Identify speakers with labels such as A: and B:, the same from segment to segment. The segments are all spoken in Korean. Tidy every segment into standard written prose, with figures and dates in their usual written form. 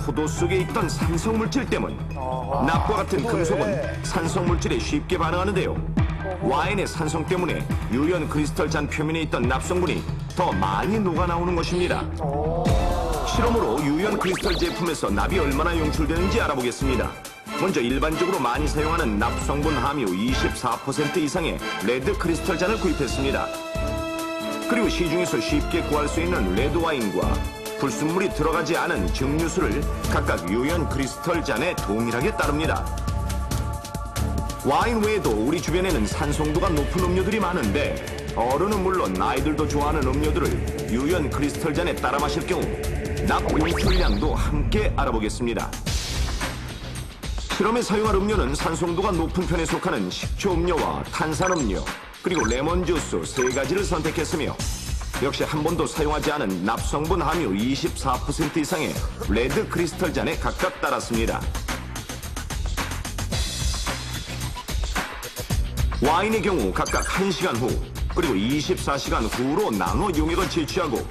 A: 포도 속에 있던 산성물질 때문. 납과 같은 금속은 산성물질에 쉽게 반응하는데요. 와인의 산성 때문에 유연 크리스털 잔 표면에 있던 납성분이 더 많이 녹아나오는 것입니다. 실험으로 유연 크리스털 제품에서 납이 얼마나 용출되는지 알아보겠습니다. 먼저 일반적으로 많이 사용하는 납성분 함유 24% 이상의 레드 크리스털 잔을 구입했습니다. 그리고 시중에서 쉽게 구할 수 있는 레드 와인과 불순물이 들어가지 않은 증류수를 각각 유연 크리스털 잔에 동일하게 따릅니다. 와인 외에도 우리 주변에는 산성도가 높은 음료들이 많은데 어른은 물론 아이들도 좋아하는 음료들을 유연 크리스털 잔에 따라 마실 경우 납 용출량도 함께 알아보겠습니다. 실험에 사용할 음료는 산성도가 높은 편에 속하는 식초 음료와 탄산음료, 그리고 레몬주스 3가지를 선택했으며 역시 한 번도 사용하지 않은 납성분 함유 24% 이상의 레드 크리스털 잔에 각각 따랐습니다. 와인의 경우 각각 1시간 후 그리고 24시간 후로 나눠 용액을 채취하고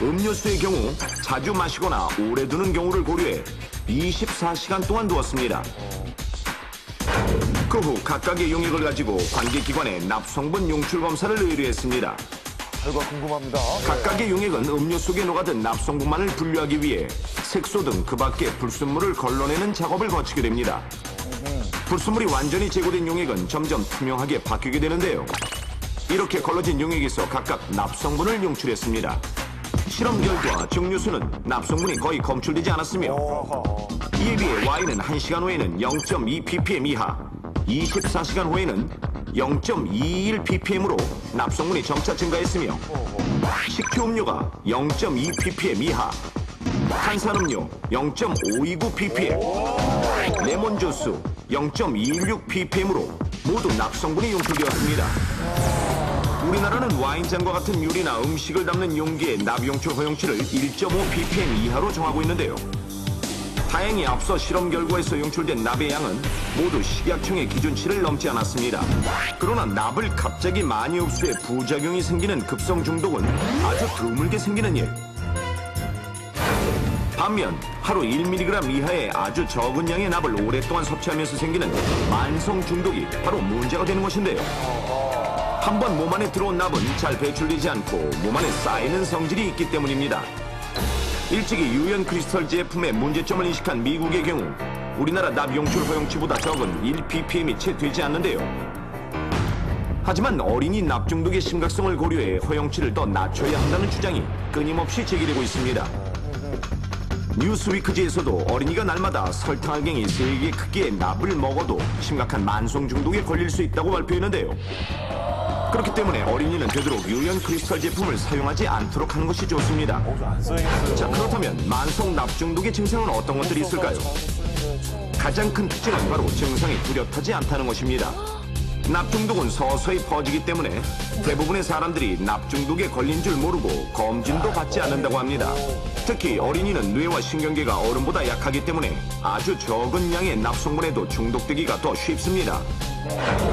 A: 음료수의 경우 자주 마시거나 오래 두는 경우를 고려해 24시간 동안 두었습니다. 그 후 각각의 용액을 가지고 관계기관에 납성분 용출 검사를 의뢰했습니다.
B: 결과 궁금합니다.
A: 각각의 용액은 음료 속에 녹아든 납성분만을 분류하기 위해 색소 등 그 밖의 불순물을 걸러내는 작업을 거치게 됩니다. 불순물이 완전히 제거된 용액은 점점 투명하게 바뀌게 되는데요. 이렇게 걸러진 용액에서 각각 납성분을 용출했습니다. 실험 결과 증류수는 납성분이 거의 검출되지 않았으며 이에 비해 와인은 1시간 후에는 0.2ppm 이하, 24시간 후에는 0.221ppm으로 납성분이 점차 증가했으며 식초 음료가 0.2ppm 이하, 탄산음료 0.529ppm, 레몬주스 0.216ppm으로 모두 납성분이 용출되었습니다. 우리나라는 와인잔과 같은 유리나 음식을 담는 용기의 납용출 허용치를 1.5ppm 이하로 정하고 있는데요. 다행히 앞서 실험 결과에서 용출된 납의 양은 모두 식약청의 기준치를 넘지 않았습니다. 그러나 납을 갑자기 많이 흡수해 부작용이 생기는 급성 중독은 아주 드물게 생기는 일. 반면 하루 1mg 이하의 아주 적은 양의 납을 오랫동안 섭취하면서 생기는 만성 중독이 바로 문제가 되는 것인데요. 한번 몸 안에 들어온 납은 잘 배출되지 않고 몸 안에 쌓이는 성질이 있기 때문입니다. 일찍이 유연 크리스털 제품의 문제점을 인식한 미국의 경우 우리나라 납 용출 허용치보다 적은 1ppm이 채 되지 않는데요. 하지만 어린이 납 중독의 심각성을 고려해 허용치를 더 낮춰야 한다는 주장이 끊임없이 제기되고 있습니다. 뉴스위크지에서도 어린이가 날마다 설탕알갱이 3개 크기의 납을 먹어도 심각한 만성 중독에 걸릴 수 있다고 발표했는데요. 그렇기 때문에 어린이는 되도록 유연 크리스털 제품을 사용하지 않도록 하는 것이 좋습니다. 자, 그렇다면 만성 납 중독의 증상은 어떤 것들이 있을까요? 가장 큰 특징은 바로 증상이 뚜렷하지 않다는 것입니다. 납 중독은 서서히 퍼지기 때문에 대부분의 사람들이 납 중독에 걸린 줄 모르고 검진도 받지 않는다고 합니다. 특히 어린이는 뇌와 신경계가 어른보다 약하기 때문에 아주 적은 양의 납성분에도 중독되기가 더 쉽습니다.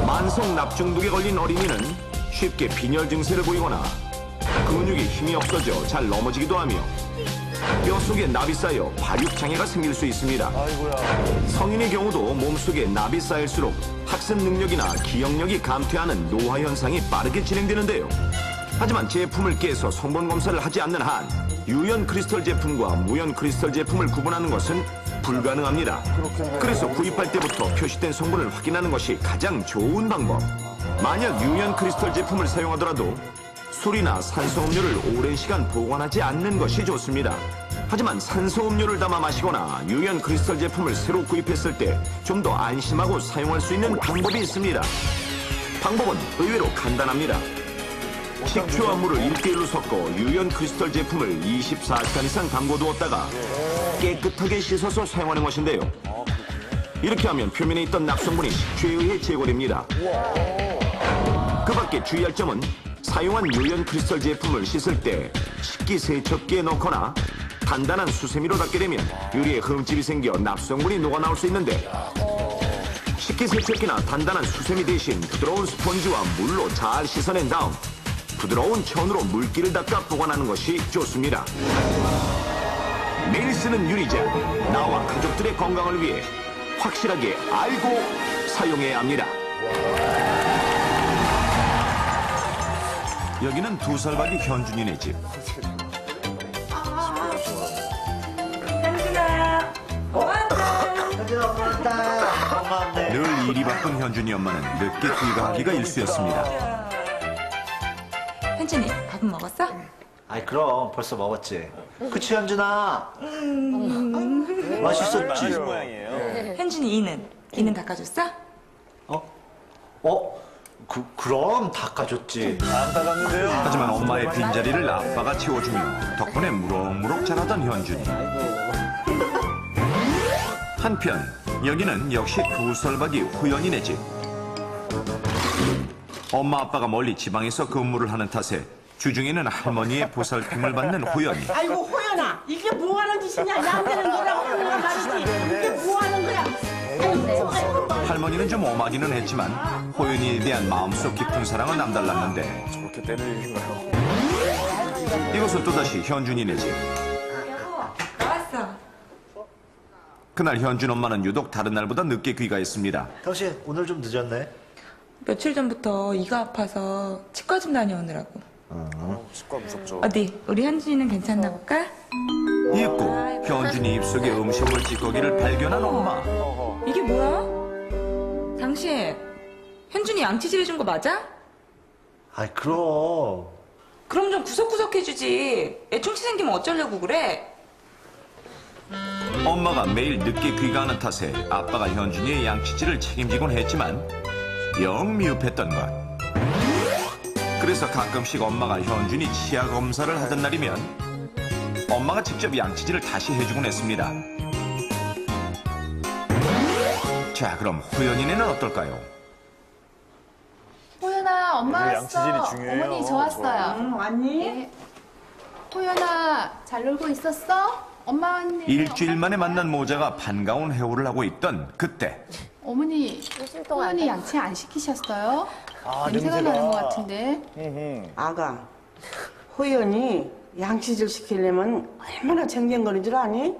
A: 만성 납 중독에 걸린 어린이는 쉽게 빈혈 증세를 보이거나 근육에 힘이 없어져 잘 넘어지기도 하며 뼈 속에 납이 쌓여 발육 장애가 생길 수 있습니다. 성인의 경우도 몸속에 납이 쌓일수록 학습 능력이나 기억력이 감퇴하는 노화 현상이 빠르게 진행되는데요. 하지만 제품을 깨서 성분 검사를 하지 않는 한 유연 크리스털 제품과 무연 크리스털 제품을 구분하는 것은 불가능합니다. 그래서 구입할 때부터 표시된 성분을 확인하는 것이 가장 좋은 방법. 만약 유연 크리스털 제품을 사용하더라도 술이나 산소음료를 오랜 시간 보관하지 않는 것이 좋습니다. 하지만 산소음료를 담아 마시거나 유연 크리스털 제품을 새로 구입했을 때 좀 더 안심하고 사용할 수 있는 방법이 있습니다. 방법은 의외로 간단합니다. 식초와 물을 1대1로 섞어 유연 크리스털 제품을 24시간 이상 담궈두었다가 깨끗하게 씻어서 사용하는 것인데요. 이렇게 하면 표면에 있던 납성분이 식초에 의해 제거됩니다. 그 밖에 주의할 점은 사용한 유연 크리스털 제품을 씻을 때 식기 세척기에 넣거나 단단한 수세미로 닦게 되면 유리에 흠집이 생겨 납성분이 녹아나올 수 있는데 식기 세척기나 단단한 수세미 대신 부드러운 스펀지와 물로 잘 씻어낸 다음 부드러운 천으로 물기를 닦아 보관하는 것이 좋습니다. 매일 쓰는 유리잔, 나와 가족들의 건강을 위해 확실하게 알고 사용해야 합니다. 여기는 2살박이 현준이네 집.
B: 현준아,
A: 늘 일이 바쁜 현준이 엄마는 늦게 귀가하기가 일쑤였습니다.
B: 현준이 밥은 먹었어?
C: 아이 그럼 벌써 먹었지. 그치 현준아? 맛있었지?
B: 현준이 이는 닦아줬어?
C: 그럼 닦아줬지.
A: 하지만 엄마의 빈자리를 아빠가 채워주며 덕분에 무럭무럭 자라던 현준이. 한편 여기는 역시 2살박이 후연이네 집. 엄마 아빠가 멀리 지방에서 근무를 하는 탓에 주중에는 할머니의 보살핌을 받는 후연이.
D: 아이고 호연아 이게 뭐하는 짓이냐 양대는 너라고 하는 말이지 이게 뭐하는 거야.
A: 할머니는 좀 엄하기는 했지만 호연이에 대한 마음속 깊은 사랑은 남달랐는데
E: 저렇게 때리시나요?
A: 이곳은 또다시 현준이네 집.
B: 여보, 나왔어.
A: 그날 현준 엄마는 유독 다른 날보다 늦게 귀가했습니다.
C: 당신 오늘 좀 늦었네.
B: 며칠 전부터 이가 아파서 치과 좀 다녀오느라고.
E: 치과 무섭죠.
B: 어디, 우리 현준이는 괜찮나 볼까?
A: 이윽고 현준이 입속에 음식물 찌꺼기를 발견한 엄마.
B: 이게 뭐야? 당신, 현준이 양치질 해준 거 맞아?
C: 아이 그럼.
B: 그럼 좀 구석구석 해주지. 애충치 생기면 어쩌려고 그래?
A: 엄마가 매일 늦게 귀가하는 탓에 아빠가 현준이의 양치질을 책임지곤 했지만 영 미흡했던 것. 그래서 가끔씩 엄마가 현준이 치아 검사를 하던 날이면 엄마가 직접 양치질을 다시 해주곤 했습니다. 자, 그럼 호연이네는 어떨까요?
F: 호연아, 엄마
E: 오늘
F: 왔어.
E: 양치질이 중요해요.
F: 어머니 저 왔어요.
D: 응, 왔니?
F: 예. 호연아, 잘 놀고 있었어? 엄마 왔네.
A: 일주일 만에 만난 모자가 반가운 해오를 하고 있던 그때
F: 어머니, 호연이 양치 안 시키셨어요? 냄새가 나는 것 같은데.
D: 아가 호연이 양치질 시키려면 얼마나 쟁쟁거리는 줄 아니?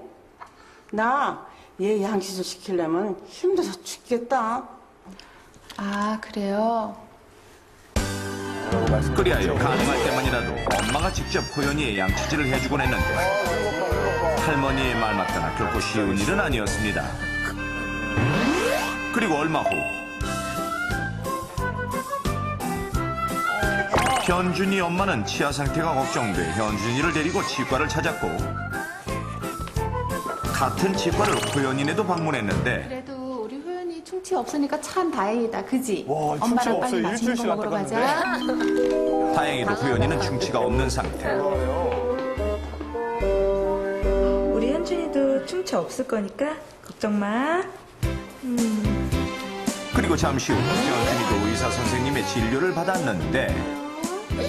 D: 나 얘 양치질 시키려면 힘들어서 죽겠다.
F: 아, 그래요?
A: 그리하여 가능할 때만이라도 엄마가 직접 호연이의 양치질을 해주곤 했는데 할머니의 말 맞다나 결코 쉬운 일은 아니었습니다. 그리고 얼마 후 현준이 엄마는 치아 상태가 걱정돼 현준이를 데리고 치과를 찾았고 같은 치과를 호연이네도 방문했는데
F: 그래도 우리 호연이 충치 없으니까 참 다행이다. 그지?
E: 와, 충치
F: 엄마랑
E: 없어요.
F: 빨리 맛있는 거
E: 일주일씩
F: 먹으러
E: 왔다
F: 가자.
A: 다행히도 호연이는 충치가 없는 상태.
B: 우리 현준이도 충치 없을 거니까 걱정 마.
A: 그리고 잠시 후 현준이도 의사 선생님의 진료를 받았는데
B: 우리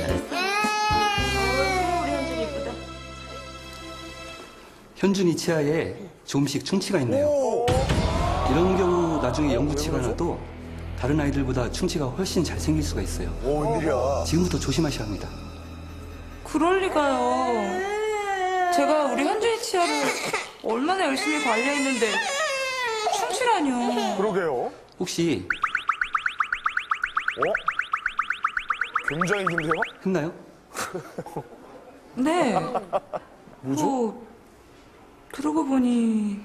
B: 현준이 이쁘다.
G: 현준이 치아에 조금씩 충치가 있네요. 이런 경우 나중에 영구치가 나도 다른 아이들보다 충치가 훨씬 잘 생길 수가 있어요.
E: 오, 웬일이야.
G: 지금부터 조심하셔야 합니다.
B: 그럴 리가요. 제가 우리 현준이 치아를 얼마나 열심히 관리했는데 충치라뇨.
E: 그러게요.
G: 혹시
E: 굉장히 긴데요?
G: 했나요?
B: 네. 뭐죠? 그러고 보니